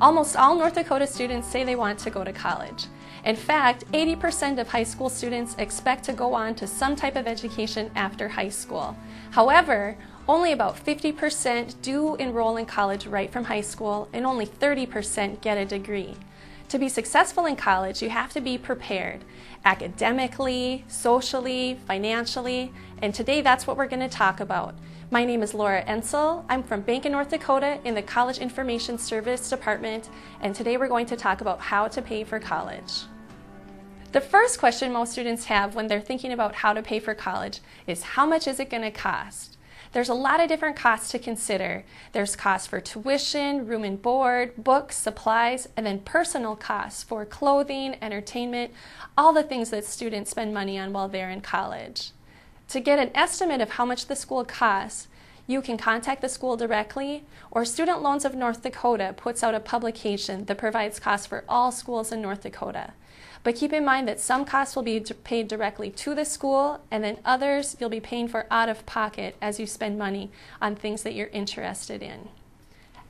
Almost all North Dakota students say they want to go to college. In fact, 80% of high school students expect to go on to some type of education after high school. However, only about 50% do enroll in college right from high school, and only 30% get a degree. To be successful in college, you have to be prepared academically, socially, financially, and today that's what we're going to talk about. My name is Laura Ensel. I'm from Bank North Dakota in the College Information Service Department, and today we're going to talk about how to pay for college. The first question most students have when they're thinking about how to pay for college is, how much is it going to cost? There's a lot of different costs to consider. There's costs for tuition, room and board, books, supplies, and then personal costs for clothing, entertainment, all the things that students spend money on while they're in college. To get an estimate of how much the school costs, you can contact the school directly, or Student Loans of North Dakota puts out a publication that provides costs for all schools in North Dakota. But keep in mind that some costs will be paid directly to the school, and then others you'll be paying for out of pocket as you spend money on things that you're interested in.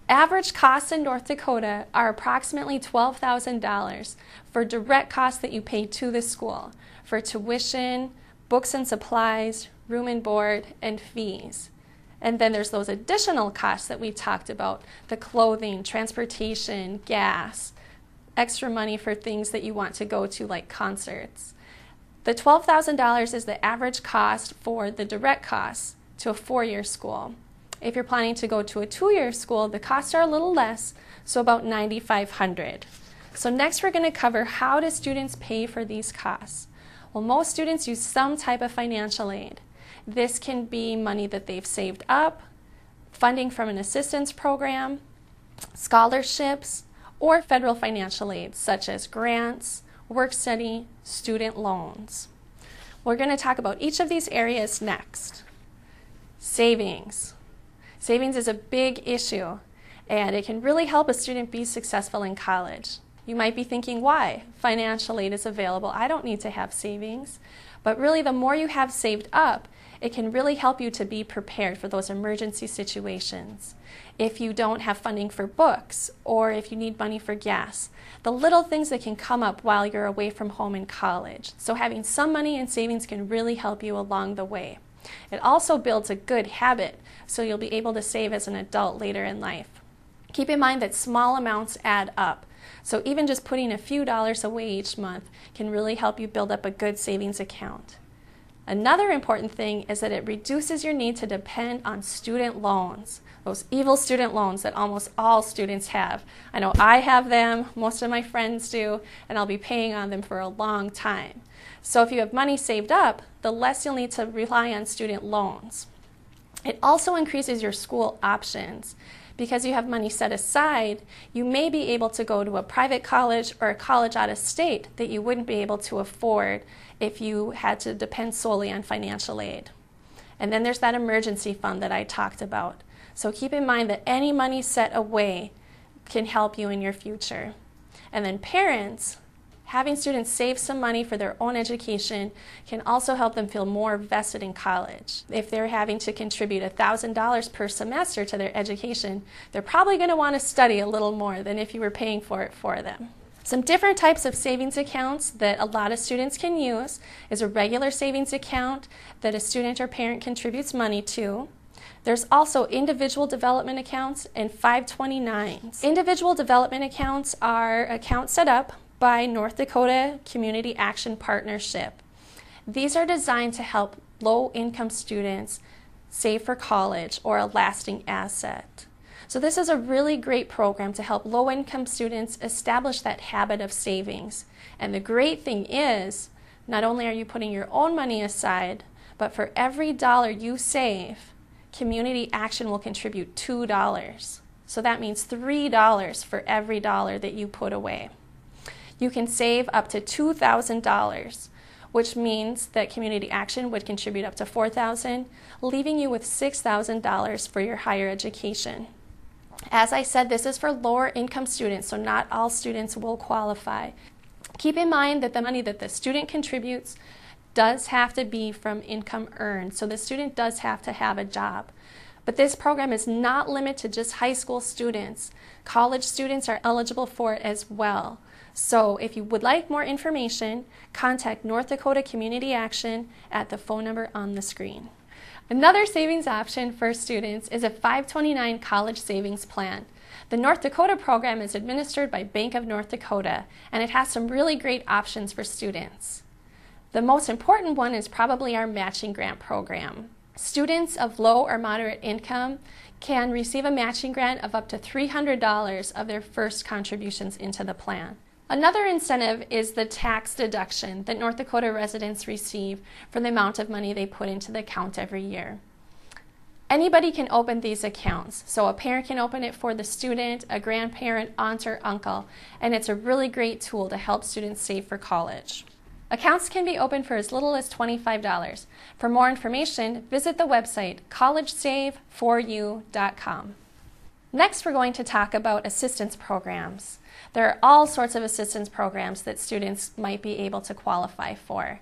Average costs in North Dakota are approximately $12,000 for direct costs that you pay to the school, for tuition, books and supplies, room and board, and fees. And then there's those additional costs that we talked about, the clothing, transportation, gas, extra money for things that you want to go to, like concerts. The $12,000 is the average cost for the direct costs to a four-year school. If you're planning to go to a two-year school, the costs are a little less, so about $9,500. So next we're going to cover, how do students pay for these costs? Well, most students use some type of financial aid. This can be money that they've saved up, funding from an assistance program, scholarships, or federal financial aid such as grants, work-study, student loans. We're going to talk about each of these areas next. Savings. Savings is a big issue, and it can really help a student be successful in college. You might be thinking, why? Financial aid is available. I don't need to have savings. But really, the more you have saved up, it can really help you to be prepared for those emergency situations. If you don't have funding for books, or if you need money for gas, the little things that can come up while you're away from home in college. So having some money in savings can really help you along the way. It also builds a good habit, so you'll be able to save as an adult later in life. Keep in mind that small amounts add up. So even just putting a few dollars away each month can really help you build up a good savings account. Another important thing is that it reduces your need to depend on student loans, those evil student loans that almost all students have. I know I have them, most of my friends do, and I'll be paying on them for a long time. So if you have money saved up, the less you'll need to rely on student loans. It also increases your school options. Because you have money set aside, you may be able to go to a private college or a college out of state that you wouldn't be able to afford if you had to depend solely on financial aid. And then there's that emergency fund that I talked about. So keep in mind that any money set away can help you in your future. And then parents, having students save some money for their own education can also help them feel more vested in college. If they're having to contribute $1,000 per semester to their education, they're probably going to want to study a little more than if you were paying for it for them. Some different types of savings accounts that a lot of students can use is a regular savings account that a student or parent contributes money to. There's also individual development accounts and 529s. Individual development accounts are accounts set up by North Dakota Community Action Partnership. These are designed to help low-income students save for college or a lasting asset. So this is a really great program to help low-income students establish that habit of savings. And the great thing is, not only are you putting your own money aside, but for every dollar you save, Community Action will contribute $2. So that means $3 for every dollar that you put away. You can save up to $2,000, which means that Community Action would contribute up to $4,000, leaving you with $6,000 for your higher education. As I said, this is for lower income students, so not all students will qualify. Keep in mind that the money that the student contributes does have to be from income earned, so the student does have to have a job. But this program is not limited to just high school students. College students are eligible for it as well. So if you would like more information, contact North Dakota Community Action at the phone number on the screen. Another savings option for students is a 529 college savings plan. The North Dakota program is administered by Bank of North Dakota, and it has some really great options for students. The most important one is probably our matching grant program. Students of low or moderate income can receive a matching grant of up to $300 of their first contributions into the plan. Another incentive is the tax deduction that North Dakota residents receive for the amount of money they put into the account every year. Anybody can open these accounts, so a parent can open it for the student, a grandparent, aunt, or uncle, and it's a really great tool to help students save for college. Accounts can be opened for as little as $25. For more information, visit the website collegesaveforyou.com. Next, we're going to talk about assistance programs. There are all sorts of assistance programs that students might be able to qualify for.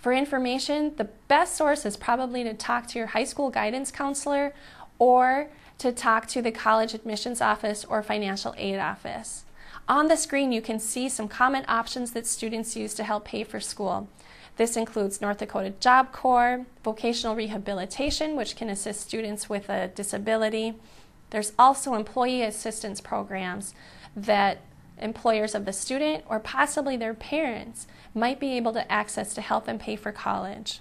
For information, the best source is probably to talk to your high school guidance counselor or to talk to the college admissions office or financial aid office. On the screen, you can see some common options that students use to help pay for school. This includes North Dakota Job Corps, vocational rehabilitation, which can assist students with a disability. There's also employee assistance programs that employers of the student or possibly their parents might be able to access to help them pay for college.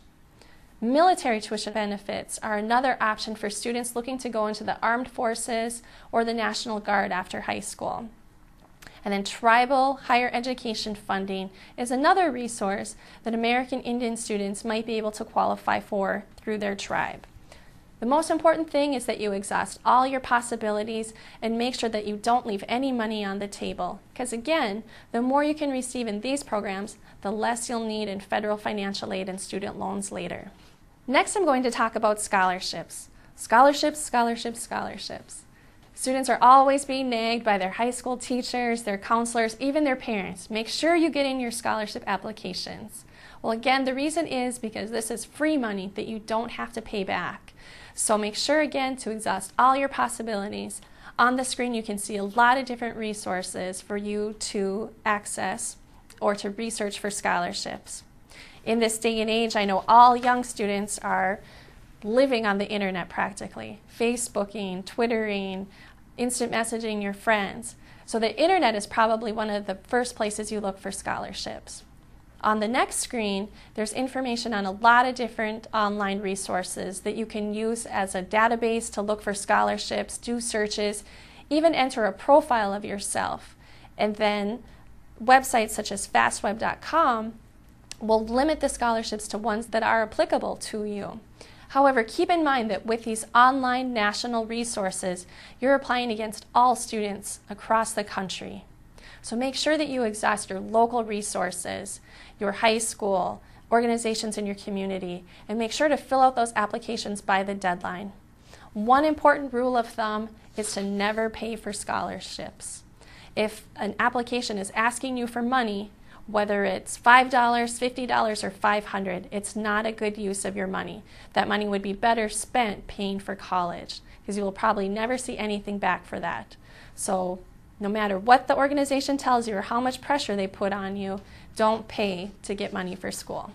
Military tuition benefits are another option for students looking to go into the armed forces or the National Guard after high school. And then tribal higher education funding is another resource that American Indian students might be able to qualify for through their tribe. The most important thing is that you exhaust all your possibilities and make sure that you don't leave any money on the table. Because again, the more you can receive in these programs, the less you'll need in federal financial aid and student loans later. Next, I'm going to talk about scholarships. Scholarships, scholarships, scholarships. Students are always being nagged by their high school teachers, their counselors, even their parents. Make sure you get in your scholarship applications. Well, again, the reason is because this is free money that you don't have to pay back. So make sure, again, to exhaust all your possibilities. On the screen, you can see a lot of different resources for you to access or to research for scholarships. In this day and age, I know all young students are living on the internet practically. Facebooking, Twittering, instant messaging your friends. So the internet is probably one of the first places you look for scholarships. On the next screen, there's information on a lot of different online resources that you can use as a database to look for scholarships, do searches, even enter a profile of yourself. And then websites such as fastweb.com will limit the scholarships to ones that are applicable to you. However, keep in mind that with these online national resources, you're applying against all students across the country. So make sure that you exhaust your local resources, your high school, organizations in your community, and make sure to fill out those applications by the deadline. One important rule of thumb is to never pay for scholarships. If an application is asking you for money, whether it's $5, $50, or $500, it's not a good use of your money. That money would be better spent paying for college because you will probably never see anything back for that. So no matter what the organization tells you or how much pressure they put on you, don't pay to get money for school.